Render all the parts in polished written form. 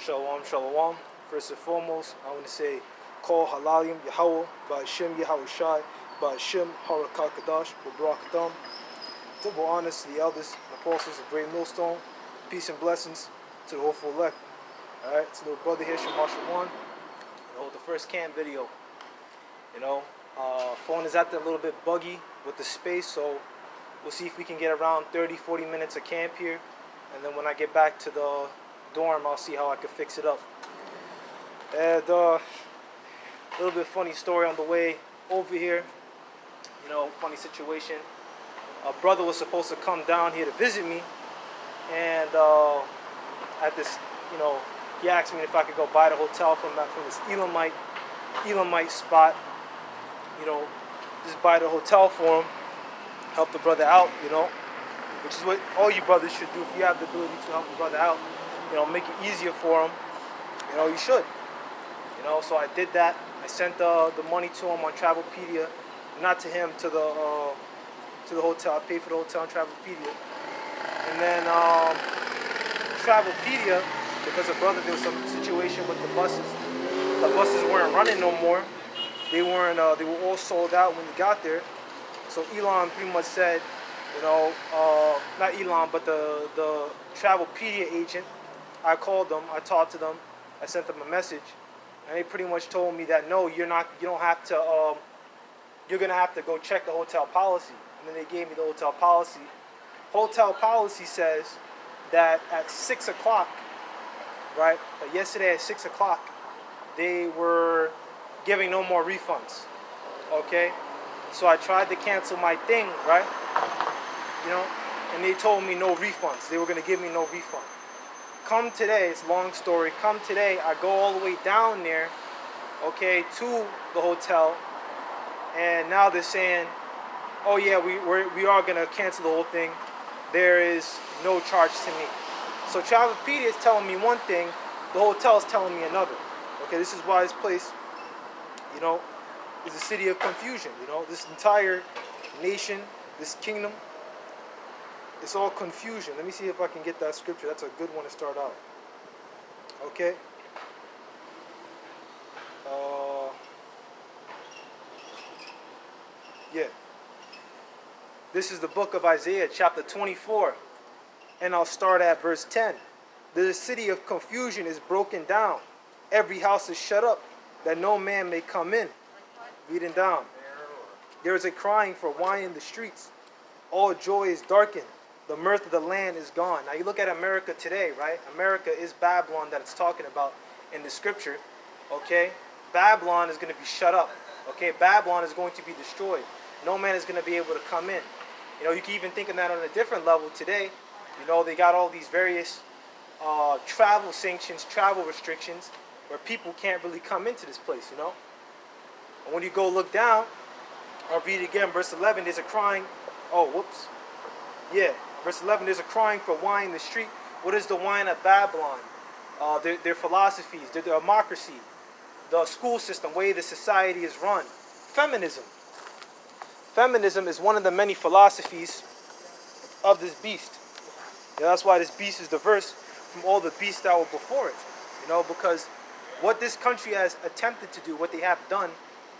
Shalom, shalom. First and foremost, I want to say, Call Halalim Yahweh, Ba'ashem Yahweh Shai, Ba'ashem Harakah Kadash, Barakadam. Double honors to the elders and apostles of Great Millstone. Peace and blessings to the hopeful elect. Alright, it's little brother here, Marshall One. The first cam video. Phone is acting a little bit buggy with the space, so we'll see if we can get around 30-40 minutes of camp here. And then when I get back to the dorm, I'll see how I can fix it up. And a little bit funny story on the way over here. Funny situation. A brother was supposed to come down here to visit me, and at this, he asked me if I could go buy the hotel from this Elamite spot. Just buy the hotel for him, help the brother out. Which is what all you brothers should do if you have the ability to help the brother out. Make it easier for him. You should. So I did that. I sent the money to him on Travelpedia, not to him, to the hotel. I paid for the hotel on Travelpedia, and then Travelpedia, because there was some situation with the buses. The buses weren't running no more. They weren't. They were all sold out when we got there. So Elon pretty much said, not Elon, but the Travelpedia agent. I called them. I talked to them. I sent them a message, and they pretty much told me that no, you're not. You don't have to. You're gonna have to go check the hotel policy. And then they gave me the hotel policy. Hotel policy says that at 6 o'clock, right? Yesterday at 6 o'clock, they were giving no more refunds. Okay, so I tried to cancel my thing, right? And they told me no refunds. They were gonna give me no refund. Come today, it's a long story. Come today, I go all the way down there, okay, to the hotel, and now they're saying, oh yeah, we are gonna cancel the whole thing. There is no charge to me. So Travelpedia is telling me one thing, the hotel is telling me another. Okay, this is why this place, is a city of confusion. This entire nation, this kingdom, it's all confusion. Let me see if I can get that scripture. That's a good one to start out. Okay. Yeah. This is the book of Isaiah, chapter 24. And I'll start at verse 10. The city of confusion is broken down. Every house is shut up, that no man may come in. Reading down. There is a crying for wine in the streets. All joy is darkened. The mirth of the land is gone. Now you look at America today, right? America is Babylon that it's talking about in the scripture. Okay? Babylon is going to be shut up. Okay? Babylon is going to be destroyed. No man is going to be able to come in. You can even think of that on a different level today. They got all these various travel sanctions, travel restrictions, where people can't really come into this place, And when you go look down, I'll read it again, verse 11, there's a crying, verse 11, there's a crying for wine in the street. What is the wine of Babylon? Their philosophies, their democracy, the school system, way the society is run. Feminism. Feminism is one of the many philosophies of this beast. That's why this beast is diverse from all the beasts that were before it. Because what this country has attempted to do, what they have done,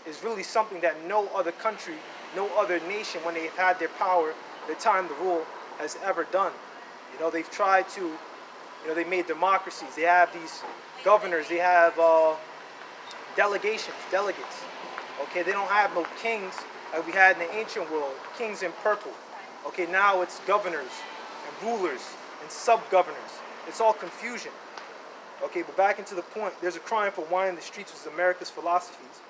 is really something that no other country, no other nation, when they've had their power, their time to rule, has ever done. They've tried to, they made democracies. They have these governors. They have delegates. Okay, they don't have no kings like we had in the ancient world, kings in purple. Okay, now it's governors and rulers and sub-governors. It's all confusion. Okay, but back into the point, there's a crying for wine in the streets, which is America's philosophies.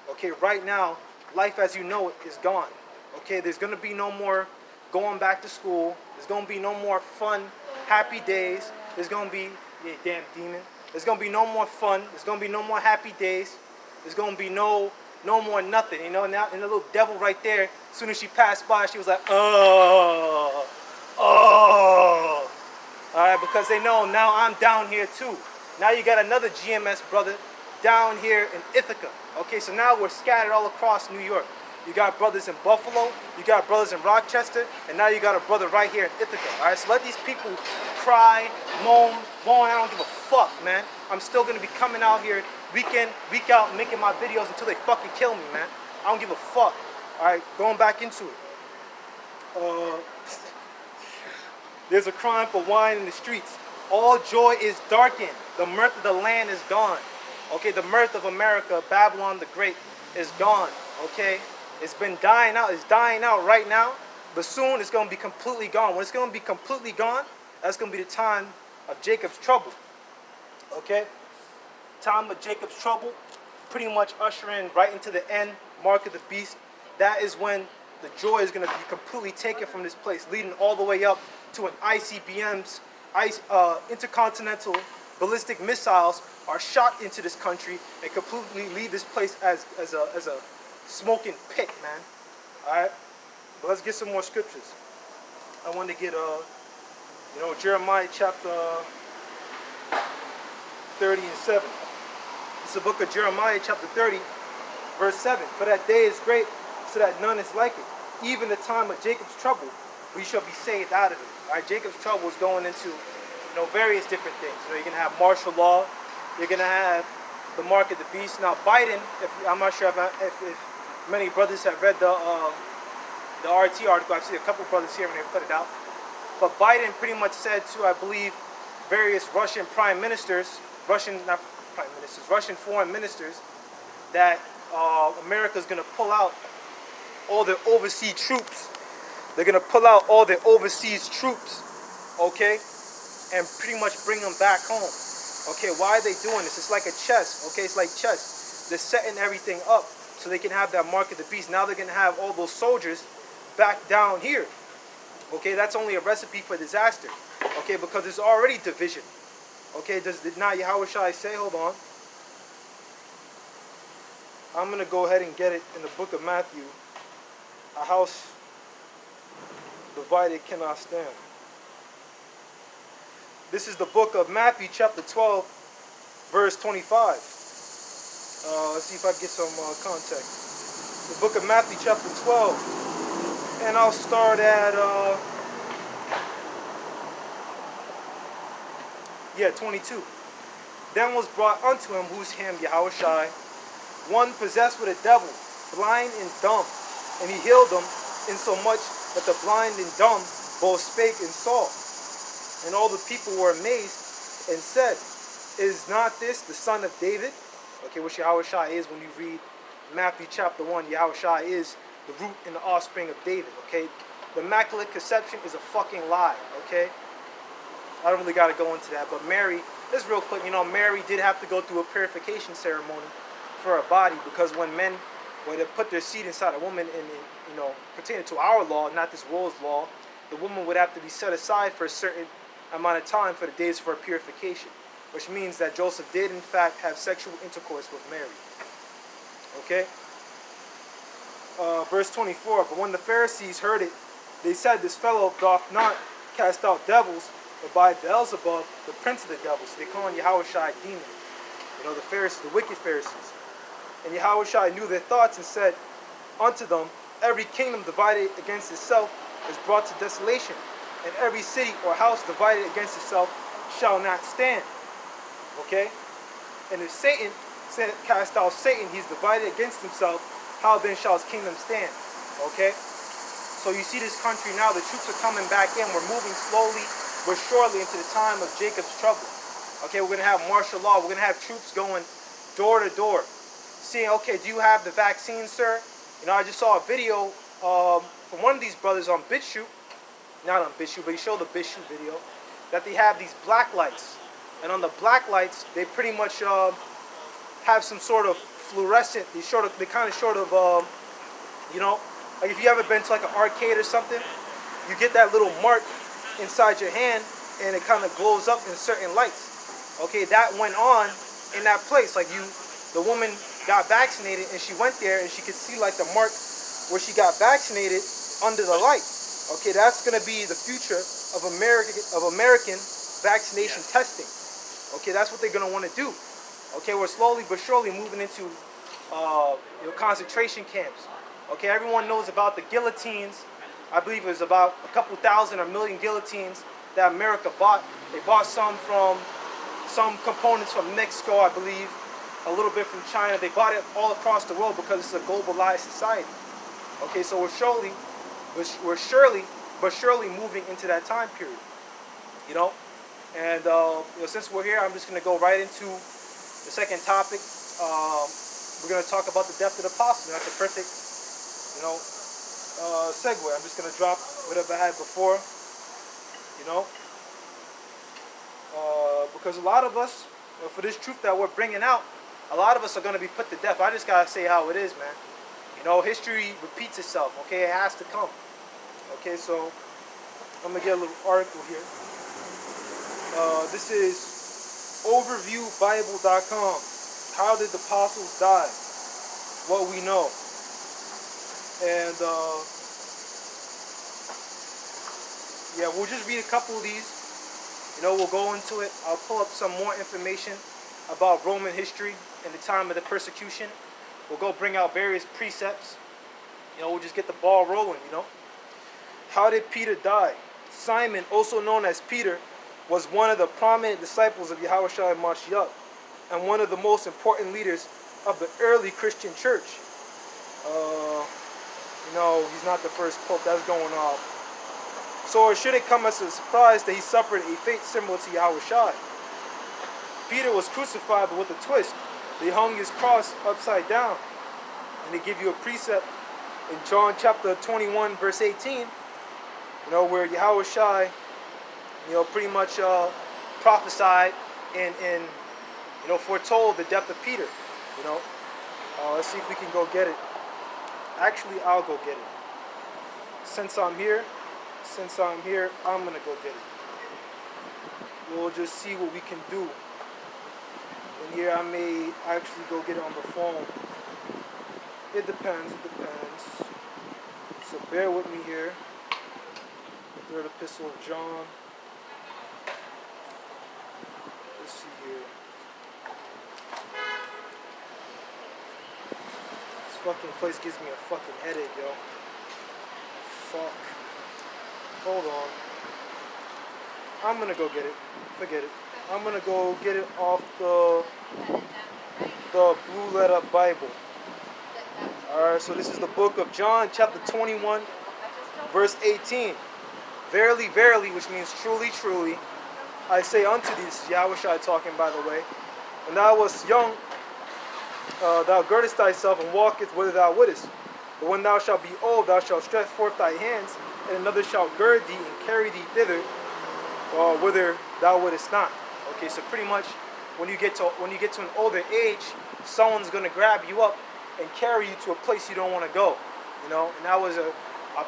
Okay, right now, life as you know it is gone. Okay, there's going to be no more going back to school. There's going to be no more fun, happy days. There's going to be, damn demon. There's going to be no more fun. There's going to be no more happy days. There's going to be no more nothing. Now, and the little devil right there, as soon as she passed by, she was like, oh. All right, because they know now I'm down here too. Now you got another GMS brother down here in Ithaca. Okay, so now we're scattered all across New York. You got brothers in Buffalo, you got brothers in Rochester, and now you got a brother right here in Ithaca. All right, so let these people cry, moan, I don't give a fuck, man. I'm still gonna be coming out here week in, week out, making my videos until they fucking kill me, man. I don't give a fuck. Alright, going back into it. There's a crying for wine in the streets. All joy is darkened. The mirth of the land is gone. Okay, the mirth of America, Babylon the Great, is gone. Okay, it's been dying out. It's dying out right now, but soon it's gonna be completely gone. When it's gonna be completely gone, that's gonna be the time of Jacob's trouble. Okay, time of Jacob's trouble, pretty much ushering right into the end, mark of the beast. That is when the joy is gonna be completely taken from this place, leading all the way up to an ICBM's intercontinental ballistic missiles are shot into this country and completely leave this place as a smoking pit, man. All right, but let's get some more scriptures. I want to get Jeremiah chapter 30 and 7. It's the book of Jeremiah chapter 30, verse 7. For that day is great, so that none is like it. Even the time of Jacob's trouble, we shall be saved out of it. All right, Jacob's trouble is going into various different things. You're gonna have martial law. You're gonna have the mark of the beast. Now Biden, I'm not sure if many brothers have read the RT article. I've seen a couple brothers here when they put it out. But Biden pretty much said to, I believe, various Russian prime ministers, Russian foreign ministers, that America's gonna pull out all their overseas troops. They're gonna pull out all their overseas troops, okay, and pretty much bring them back home. Okay, why are they doing this? It's like a chess, okay? It's like chess. They're setting everything up so they can have that mark of the beast. Now they're going to have all those soldiers back down here. Okay, that's only a recipe for disaster. Okay, because there's already division. Okay, did not Yahushua say, hold on. I'm going to go ahead and get it in the book of Matthew. A house divided cannot stand. This is the book of Matthew, chapter 12, verse 25. Let's see if I get some context. The book of Matthew, chapter 12. And I'll start at, 22. Then was brought unto him, whose him, Yahushai, one possessed with a devil, blind and dumb. And he healed them, insomuch that the blind and dumb both spake and saw. And all the people were amazed and said, is not this the son of David? Okay, which Yahushua is when you read Matthew chapter 1. Yahushua is the root and the offspring of David, okay? The Immaculate Conception is a fucking lie, okay? I don't really got to go into that. But Mary, just real quick, Mary did have to go through a purification ceremony for her body, because when men were to put their seed inside a woman and pertaining to our law, not this world's law, the woman would have to be set aside for a certain amount of time for the days of her purification, which means that Joseph did in fact have sexual intercourse with Mary. Okay? Verse 24, but when the Pharisees heard it, they said, this fellow doth not cast out devils, but by Beelzebub, the prince of the devils. So they call him Yahushua a demon. The Pharisees, the wicked Pharisees. And Yahushua knew their thoughts and said unto them, every kingdom divided against itself is brought to desolation, and every city or house divided against itself shall not stand. Okay? And if Satan cast out Satan, he's divided against himself, how then shall his kingdom stand? Okay? So you see this country now, the troops are coming back in. We're moving slowly but surely into the time of Jacob's trouble. Okay, we're going to have martial law. We're going to have troops going door to door, seeing, okay, do you have the vaccine, sir? I just saw a video from one of these brothers on BitChute, not on BitChute, but he showed the BitChute video, that they have these black lights. And on the black lights, they pretty much have some sort of fluorescent, like if you ever been to like an arcade or something, you get that little mark inside your hand and it kind of glows up in certain lights. Okay, that went on in that place. Like the woman got vaccinated and she went there and she could see like the mark where she got vaccinated under the light. Okay, that's gonna be the future of American vaccination testing. Okay, that's what they're gonna want to do. Okay, we're slowly but surely moving into concentration camps. Okay, everyone knows about the guillotines. I believe it was about a couple thousand or million guillotines that America bought. They bought some from some components from Mexico, I believe, a little bit from China. They bought it all across the world because it's a globalized society. Okay, so but surely moving into that time period. You know, and since we're here, I'm just going to go right into the second topic. We're going to talk about the death of the apostles. And that's a perfect, segue. I'm just going to drop whatever I had before. Because a lot of us, for this truth that we're bringing out, a lot of us are going to be put to death. I just got to say how it is, man. History repeats itself, okay? It has to come. Okay, so I'm going to get a little article here. This is overviewbible.com. How did the apostles die? What we know. And, yeah, we'll just read a couple of these. We'll go into it. I'll pull up some more information about Roman history and the time of the persecution. We'll go bring out various precepts. We'll just get the ball rolling, How did Peter die? Simon, also known as Peter, was one of the prominent disciples of Yahushua Mashiach and one of the most important leaders of the early Christian church. He's not the first pope. That's going off. So it shouldn't come as a surprise that he suffered a fate similar to Yahushua. Peter was crucified, but with a twist. They hung his cross upside down. And they give you a precept in John chapter 21, verse 18, where Yahushua, pretty much prophesied and foretold the death of Peter. Let's see if we can go get it. Actually, I'll go get it. Since I'm here, I'm going to go get it. We'll just see what we can do. And here I may actually go get it on the phone. It depends. So bear with me here. Third epistle of John. Let's see here. This fucking place gives me a fucking headache, yo. Fuck. Hold on. I'm gonna go get it. Forget it. I'm gonna go get it off the Blue Letter Bible. Alright, so this is the book of John, chapter 21, verse 18. Verily, verily, which means truly, truly, I say unto thee, this is Yahushua talking, by the way, when thou wast young, thou girdest thyself and walkest whither thou wouldest. But when thou shalt be old, thou shalt stretch forth thy hands, and another shall gird thee and carry thee thither, whither thou wouldest not. Okay, so pretty much when you get to an older age, someone's gonna grab you up and carry you to a place you don't want to go. And that was a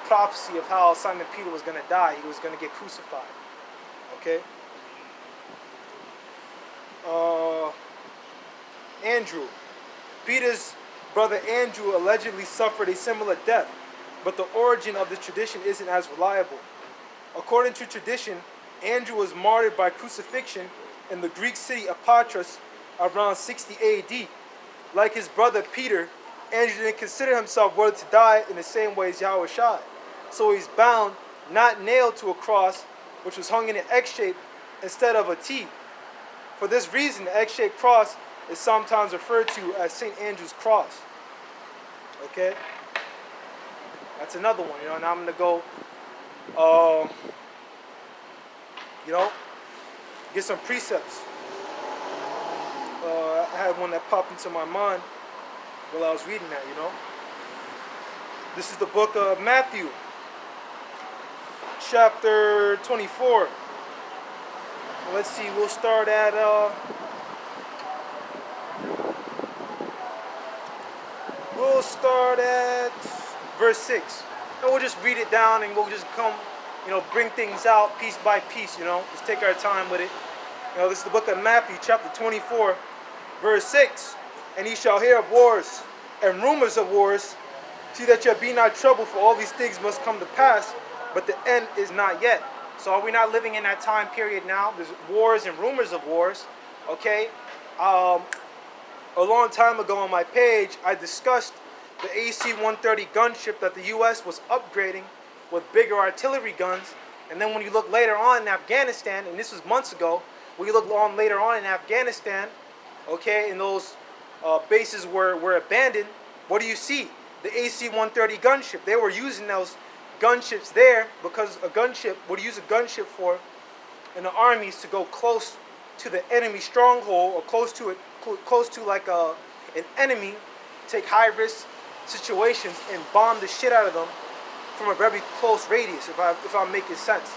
prophecy of how Simon Peter was gonna die. He was gonna get crucified. Okay. Andrew. Peter's brother Andrew allegedly suffered a similar death, but the origin of the tradition isn't as reliable. According to tradition, Andrew was martyred by crucifixion in the Greek city of Patras around 60 AD. Like his brother Peter, Andrew didn't consider himself worthy to die in the same way as Yahushua. So he's bound, not nailed to a cross, which was hung in an X shape instead of a T. For this reason, the X-shaped cross is sometimes referred to as St. Andrew's Cross. Okay? That's another one, and I'm going to go, get some precepts. I had one that popped into my mind while I was reading that, This is the book of Matthew, chapter 24. Let's see, we'll start at verse 6. And we'll just read it down and we'll just come, bring things out piece by piece, Just take our time with it. This is the book of Matthew, chapter 24, verse 6. And ye shall hear of wars and rumors of wars. See that ye be not troubled, for all these things must come to pass, but the end is not yet. So are we not living in that time period now? There's wars and rumors of wars, okay? A long time ago on my page, I discussed the AC-130 gunship that the U.S. was upgrading with bigger artillery guns. And then when you look later on in Afghanistan, and this was months ago, We look on later on in Afghanistan, okay, and those bases were abandoned. What do you see? The AC-130 gunship. They were using those gunships there because a gunship, what do you use a gunship for in the armies? To go close to the enemy stronghold, or close to like an enemy, take high risk situations and bomb the shit out of them from a very close radius, if I'm making sense.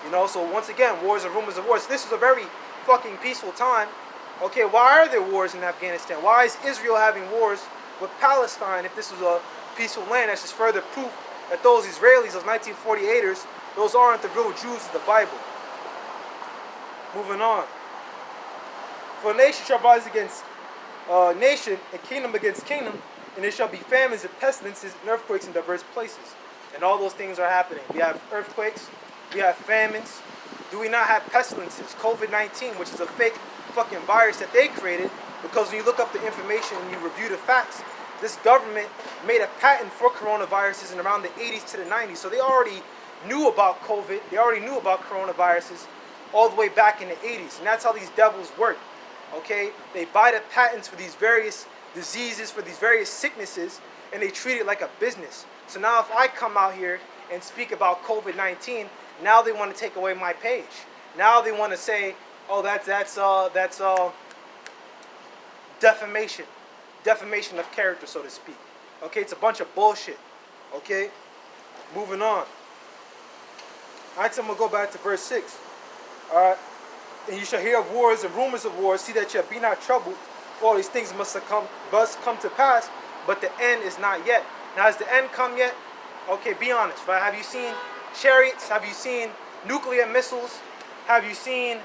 You know, so once again, wars and rumors of wars. This is a very fucking peaceful time. Okay, why are there wars in Afghanistan? Why is Israel having wars with Palestine if this was a peaceful land? That's just further proof that those Israelis, those 1948ers, those aren't the real Jews of the Bible. Moving on. For a nation shall rise against nation, and kingdom against kingdom, and there shall be famines and pestilences and earthquakes in diverse places. And all those things are happening. We have earthquakes, we have famines. Do we not have pestilences? COVID-19, which is a fake fucking virus that they created, because when you look up the information and you review the facts, this government made a patent for coronaviruses in around the 80s to the 90s. So they already knew about COVID. They already knew about coronaviruses all the way back in the 80s. And that's how these devils work. Okay? They buy the patents for these various diseases, for these various sicknesses, and they treat it like a business. So now if I come out here and speak about COVID-19, now they want to take away my page. Now they want to say, oh, that's defamation. Defamation of character, so to speak. Okay, it's a bunch of bullshit. Okay? Moving on. Alright, so I'm going to go back to verse 6. Alright. And you shall hear of wars and rumors of wars. See that you be not troubled, for all these things must come to pass, but the end is not yet. Now, has the end come yet? Okay, be honest, right? Have you seen chariots? Have you seen nuclear missiles? Have you seen,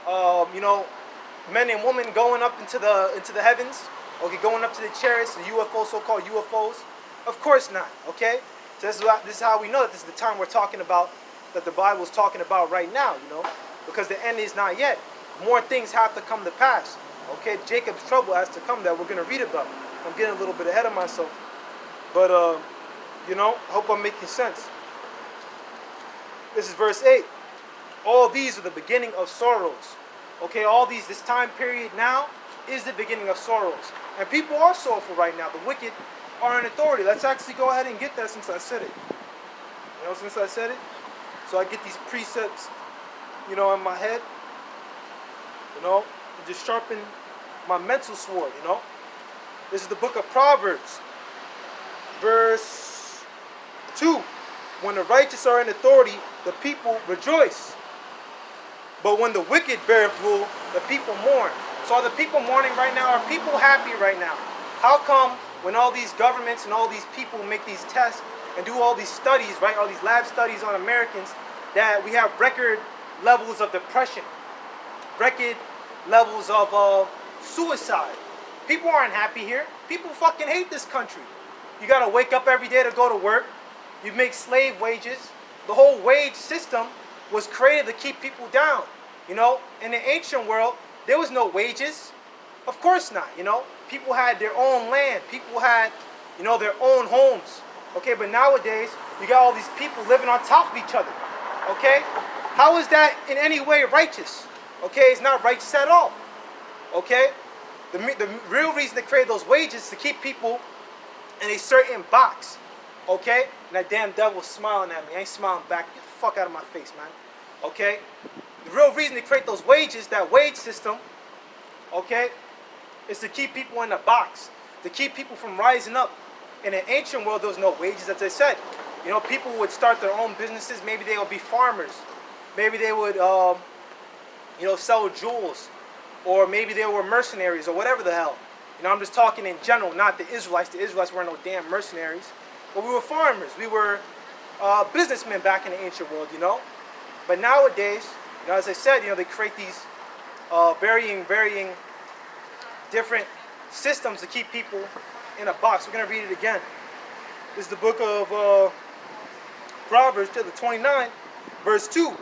men and women going up into the heavens? Okay, going up to the chariots, the UFOs, so-called UFOs? Of course not, okay? So this is how we know that this is the time we're talking about, that the Bible is talking about right now, because the end is not yet. More things have to come to pass, okay? Jacob's trouble has to come that we're going to read about. I'm getting a little bit ahead of myself, but, I hope I'm making sense. This is verse 8. All these are the beginning of sorrows. Okay, this time period now is the beginning of sorrows. And people are sorrowful right now. The wicked are in authority. Let's actually go ahead and get that since I said it. Since I said it. So I get these precepts, in my head. And just sharpen my mental sword, This is the book of Proverbs. Verse 2. When the righteous are in authority, the people rejoice. But when the wicked beareth rule, the people mourn. So are the people mourning right now? Are people happy right now? How come when all these governments and all these people make these tests and do all these studies, right, all these lab studies on Americans, that we have record levels of depression, record levels of suicide? People aren't happy here. People fucking hate this country. You gotta wake up every day to go to work. You make slave wages. The whole wage system was created to keep people down. In the ancient world, there was no wages. Of course not, People had their own land. People had, their own homes. Okay, but nowadays, you got all these people living on top of each other. Okay? How is that in any way righteous? Okay, it's not righteous at all. Okay? The real reason to create those wages is to keep people in a certain box. Okay? And that damn devil's smiling at me. I ain't smiling back. Get the fuck out of my face, man. Okay? The real reason to create those wages, that wage system, okay, is to keep people in a box. To keep people from rising up. In the ancient world, there was no wages, as I said. People would start their own businesses. Maybe they would be farmers. Maybe they would, sell jewels. Or maybe they were mercenaries or whatever the hell. I'm just talking in general, not the Israelites. The Israelites weren't no damn mercenaries. But we were farmers. We were businessmen back in the ancient world, But nowadays, as I said, they create these varying different systems to keep people in a box. We're going to read it again. This is the book of Proverbs, chapter 29, verse 2.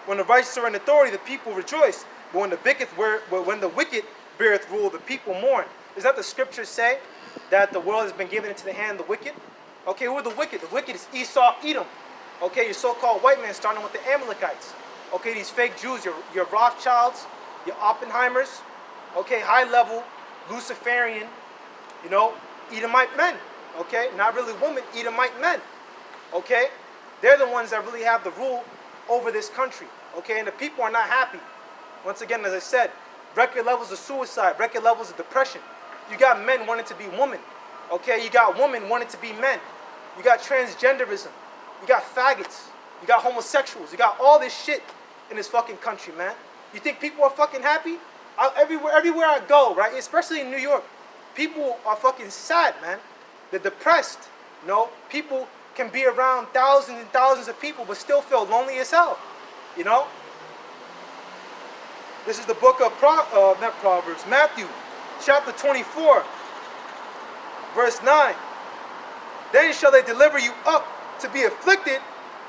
When the righteous are in authority, the people rejoice. But when the wicked beareth rule, the people mourn. Does not the scriptures say that the world has been given into the hand of the wicked? Okay, who are the wicked? The wicked is Esau, Edom. Okay, your so-called white man starting with the Amalekites. Okay, these fake Jews, your Rothschilds, your Oppenheimers, okay, high level, Luciferian, you know, Edomite men, okay, not really women, Edomite men, okay, they're the ones that really have the rule over this country, okay, and the people are not happy. Once again, as I said, record levels of suicide, record levels of depression. You got men wanting to be women, okay, you got women wanting to be men, you got transgenderism, you got faggots, you got homosexuals, you got all this shit in this fucking country, man. You think people are fucking happy? Everywhere I go, right, especially in New York, people are fucking sad, man. They're depressed, you know. People can be around thousands and thousands of people but still feel lonely as hell, you know. This is the book of not Proverbs, Matthew, chapter 24, verse 9. Then shall they deliver you up to be afflicted,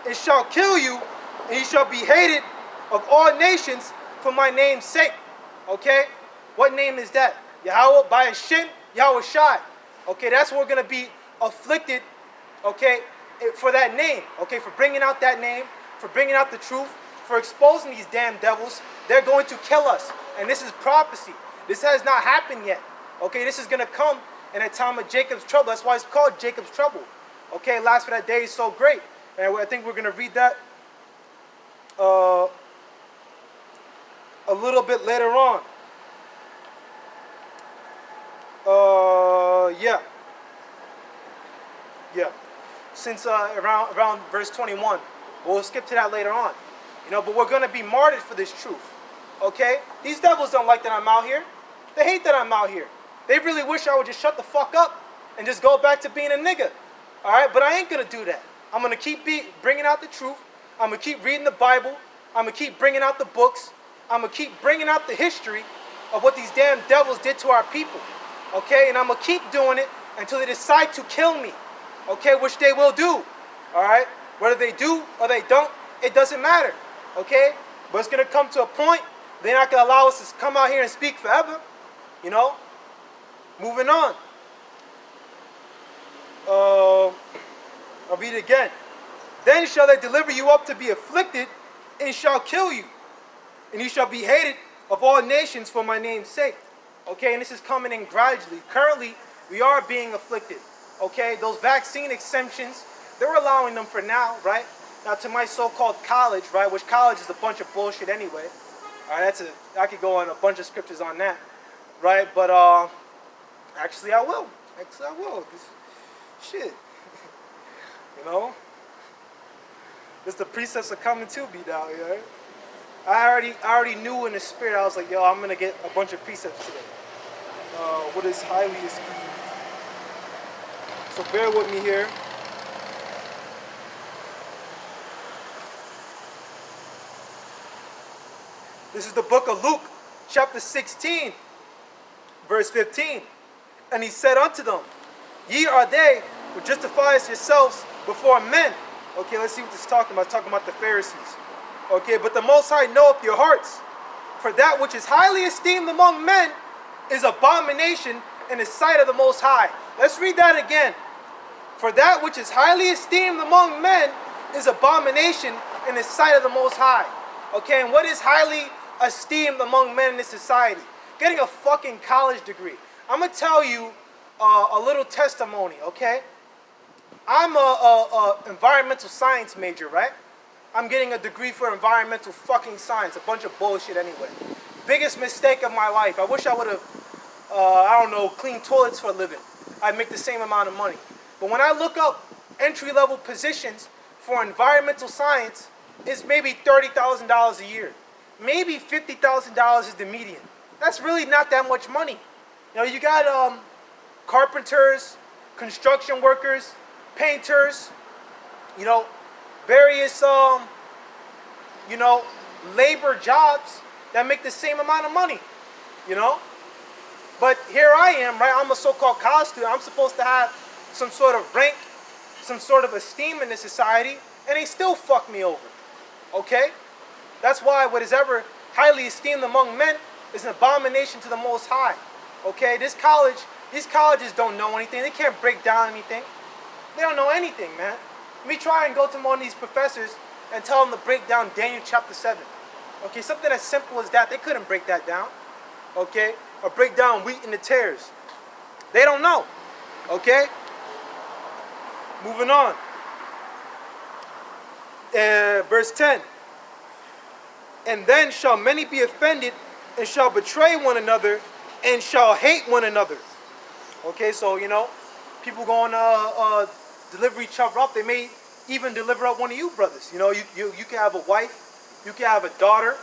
and shall kill you, and you shall be hated of all nations for my name's sake. Okay? What name is that? Yahweh, by Hashem, Yahweh Shai. Okay, that's what we're going to be afflicted, okay, for that name. Okay, for bringing out that name, for bringing out the truth, for exposing these damn devils. They're going to kill us. And this is prophecy. This has not happened yet. Okay, this is going to come in a time of Jacob's trouble. That's why it's called Jacob's trouble. Okay, last for that day is so great. And I think we're going to read that a little bit later on. Yeah. Since around verse 21. We'll skip to that later on. You know, but we're going to be martyred for this truth. Okay? These devils don't like that I'm out here. They hate that I'm out here. They really wish I would just shut the fuck up and just go back to being a nigga. Alright? But I ain't going to do that. I'm going to keep bringing out the truth. I'm going to keep reading the Bible. I'm going to keep bringing out the books. I'm going to keep bringing out the history of what these damn devils did to our people. Okay? And I'm going to keep doing it until they decide to kill me. Okay? Which they will do. Alright? Whether they do or they don't, it doesn't matter. Okay? But it's going to come to a point, they're not going to allow us to come out here and speak forever. You know? Moving on. I'll read it again. Then shall they deliver you up to be afflicted, and shall kill you. And you shall be hated of all nations for my name's sake. Okay, and this is coming in gradually. Currently, we are being afflicted. Okay, those vaccine exemptions, they're allowing them for now, right? Now to my so-called college, right, which college is a bunch of bullshit anyway. All right, I could go on a bunch of scriptures on that, right? But actually I will. Shit. You know? Because the precepts are coming to me now, you know? I already knew in the spirit. I was like, yo, I'm going to get a bunch of precepts today. What is highly esteemed. So bear with me here. This is the book of Luke, chapter 16, verse 15. And he said unto them, ye are they who justify yourselves before men. Okay, let's see what this is talking about. It's talking about the Pharisees. Okay, but the Most High knoweth your hearts. For that which is highly esteemed among men is abomination in the sight of the Most High. Let's read that again. For that which is highly esteemed among men is abomination in the sight of the Most High. Okay, and what is highly esteemed among men in this society? Getting a fucking college degree. I'm going to tell you a little testimony, okay? I'm a environmental science major, right? I'm getting a degree for environmental fucking science. A bunch of bullshit anyway. Biggest mistake of my life. I wish I would have, I don't know, cleaned toilets for a living. I'd make the same amount of money. But when I look up entry-level positions for environmental science, it's maybe $30,000 a year. Maybe $50,000 is the median. That's really not that much money. You know, you got carpenters, construction workers, painters, you know, various, you know, labor jobs that make the same amount of money, you know. But here I am, right? I'm a so-called college student. I'm supposed to have some sort of rank, some sort of esteem in this society, and they still fuck me over, okay? That's why what is ever highly esteemed among men is an abomination to the Most High, okay? These colleges don't know anything. They can't break down anything. They don't know anything, man. Let me try and go to one of these professors and tell them to break down Daniel chapter 7. Okay, something as simple as that, they couldn't break that down. Okay, or break down wheat and the tares. They don't know. Okay, moving on. Verse 10. And then shall many be offended, and shall betray one another, and shall hate one another. Okay, so people going to deliver each other up. They may even deliver up one of you brothers. You can have a wife, you can have a daughter,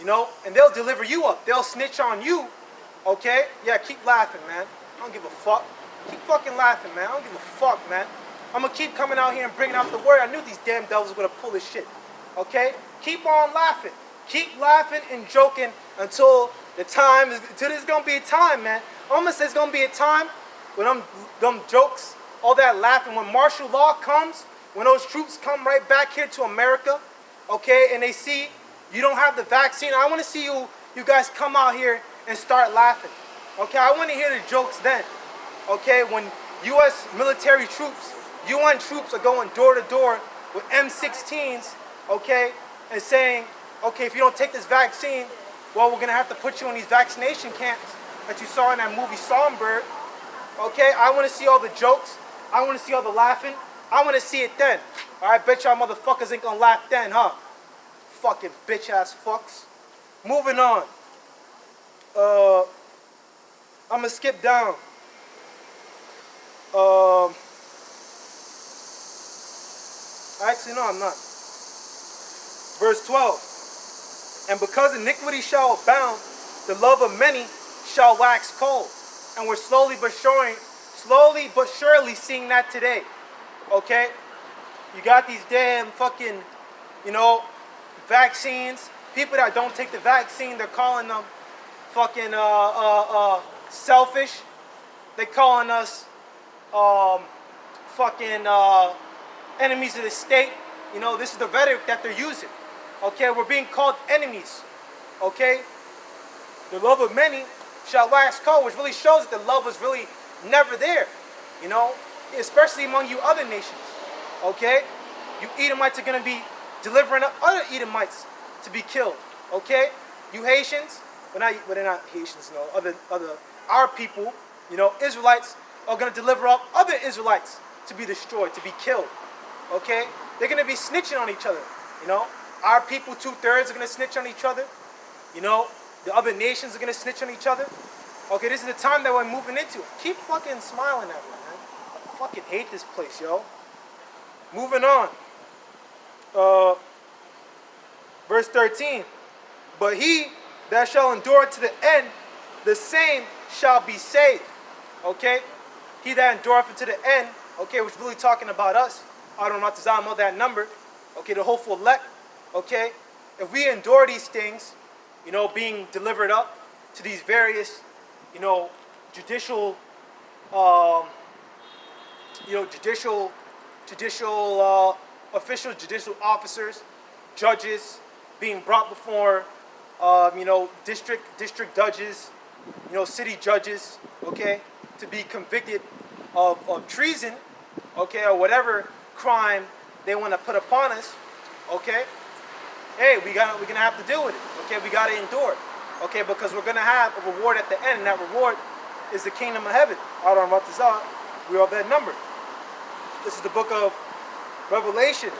and they'll deliver you up. They'll snitch on you. Okay, yeah, keep laughing, man. I don't give a fuck. Keep fucking laughing, man. I don't give a fuck, man. I'm gonna keep coming out here and bringing out the word. I knew these damn devils were gonna pull this shit. Okay, keep on laughing. Keep laughing and joking until there's gonna be a time, man. Almost there's gonna be a time when them jokes, all that laughing, when martial law comes, when those troops come right back here to America, okay, and they see you don't have the vaccine. I want to see you guys come out here and start laughing. Okay, I want to hear the jokes then. Okay, when U.S. military troops, UN troops are going door to door with M16s, okay, and saying, okay, if you don't take this vaccine, well, we're going to have to put you in these vaccination camps that you saw in that movie Songbird. Okay, I want to see all the jokes. I want to see all the laughing. I want to see it then. All right, bet y'all motherfuckers ain't going to laugh then, huh? Fucking bitch-ass fucks. Moving on. I'm going to skip down. Actually, no, I'm not. Verse 12. And because iniquity shall abound, the love of many shall wax cold. And we're slowly but surely seeing that today. Okay? You got these damn fucking, vaccines. People that don't take the vaccine, they're calling them fucking selfish. They're calling us fucking enemies of the state. This is the rhetoric that they're using. Okay, we're being called enemies. Okay? The love of many shall wax cold, which really shows that the love was really never there. Especially among you other nations. Okay? You Edomites are going to be delivering up other Edomites to be killed. Okay? You Haitians, they're not Haitians, our people, Israelites are going to deliver up other Israelites to be destroyed, to be killed. Okay? They're going to be snitching on each other. Our people, 2/3 are going to snitch on each other. The other nations are going to snitch on each other. Okay, this is the time that we're moving into. Keep fucking smiling at me, man. I fucking hate this place, yo. Moving on. Verse 13. But he that shall endure to the end, the same shall be saved. Okay? He that endureth unto the end, okay, which is really talking about us. I don't know that number. Okay, the hopeful elect. Okay? If we endure these things, being delivered up to these various, judicial officials, judicial officers, judges, being brought before, district judges, city judges, okay, to be convicted of treason, okay, or whatever crime they want to put upon us, okay. Hey, we're gonna have to deal with it. Okay, we gotta endure it. Okay, because we're gonna have a reward at the end, and that reward is the kingdom of heaven. We are that number. This is the book of Revelation,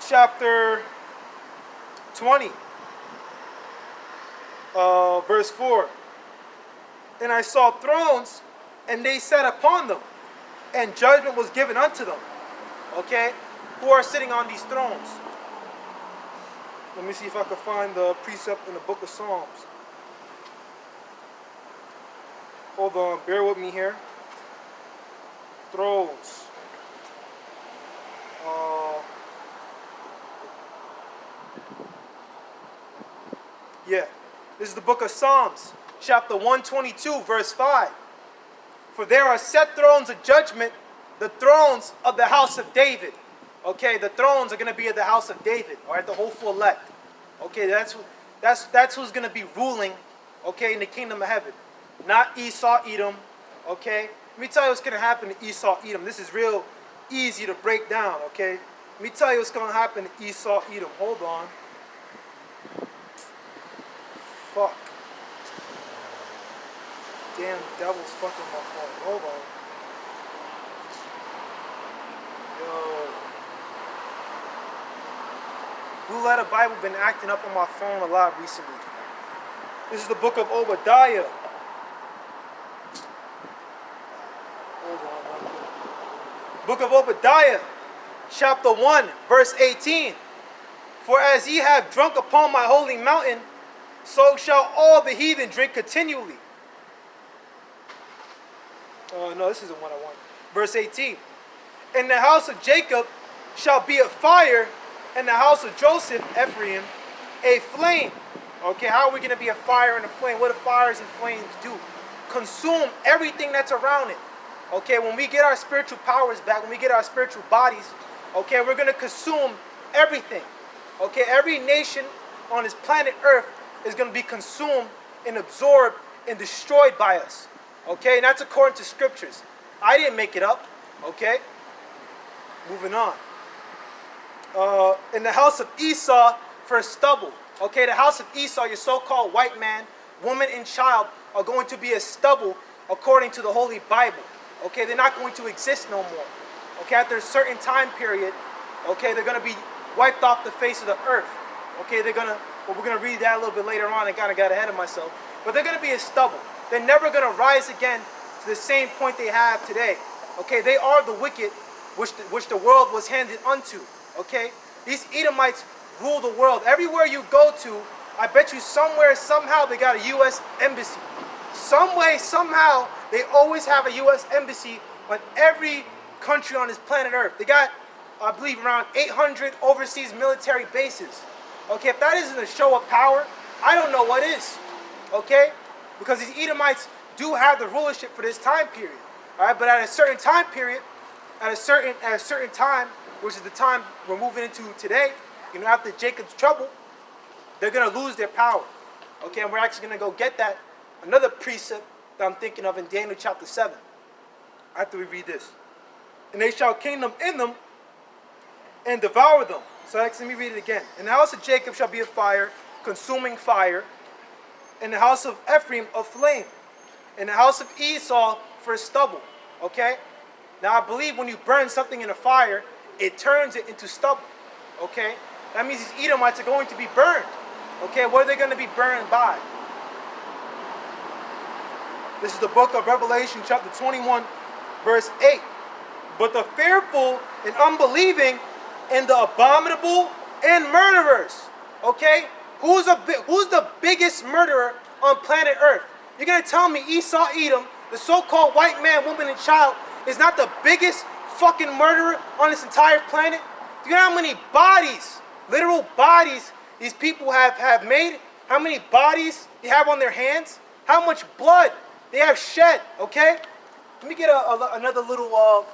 chapter 20, verse 4. And I saw thrones, and they sat upon them, and judgment was given unto them. Okay, who are sitting on these thrones? Let me see if I can find the precept in the book of Psalms. Hold on, bear with me here. Thrones. Yeah, this is the book of Psalms, chapter 122, verse 5. For there are set thrones of judgment, the thrones of the house of David. Okay, the thrones are going to be at the house of David, all right, the hopeful elect. Okay, that's who's going to be ruling, okay, in the kingdom of heaven. Not Esau, Edom, okay. Let me tell you what's going to happen to Esau, Edom. This is real easy to break down, okay. Let me tell you what's going to happen to Esau, Edom. Hold on. Fuck. Damn, devil's fucking my phone. Hold on. Yo. Blue Letter Bible been acting up on my phone a lot recently. This is the book of Obadiah. Hold on. Book of Obadiah, chapter 1, verse 18. For as ye have drunk upon my holy mountain, so shall all the heathen drink continually. Oh, no, this isn't what I want. Verse 18. In the house of Jacob shall be a fire, and the house of Joseph, Ephraim, a flame. Okay, how are we going to be a fire and a flame? What do fires and flames do? Consume everything that's around it. Okay, when we get our spiritual powers back, when we get our spiritual bodies, okay, we're going to consume everything. Okay, every nation on this planet Earth is going to be consumed and absorbed and destroyed by us. Okay, and that's according to scriptures. I didn't make it up. Okay, moving on. In the house of Esau for stubble. Okay, the house of Esau, your so-called white man, woman, and child are going to be a stubble according to the Holy Bible. Okay, they're not going to exist no more. Okay, after a certain time period, okay, they're going to be wiped off the face of the earth. Okay, they're going to, well, we're going to read that a little bit later on. I kind of got ahead of myself. But they're going to be a stubble. They're never going to rise again to the same point they have today. Okay, they are the wicked which the world was handed unto. Okay, these Edomites rule the world. Everywhere you go to, I bet you somewhere, somehow, they got a U.S. embassy. Some way, somehow, they always have a U.S. embassy on every country on this planet Earth. They got, I believe, around 800 overseas military bases. Okay, if that isn't a show of power, I don't know what is. Okay, because these Edomites do have the rulership for this time period. All right, but at a certain time period, at a certain time, which is the time we're moving into today, you know, after Jacob's trouble, they're going to lose their power. Okay, and we're actually going to go get that, another precept that I'm thinking of in Daniel chapter 7. After we read this. And they shall kingdom in them and devour them. So let me read it again. And the house of Jacob shall be a fire, consuming fire. And the house of Ephraim a flame. And the house of Esau for stubble. Okay? Now I believe when you burn something in a fire, it turns it into stubble. Okay? That means these Edomites are going to be burned. Okay? What are they going to be burned by? This is the book of Revelation chapter 21 verse 8. But the fearful and unbelieving and the abominable and murderers. Okay? Who's the biggest murderer on planet Earth? You're going to tell me Esau, Edom, the so-called white man, woman, and child, is not the biggest fucking murderer on this entire planet? Do you know how many bodies, literal bodies, these people have made? How many bodies they have on their hands? How much blood they have shed, okay? Let me get another little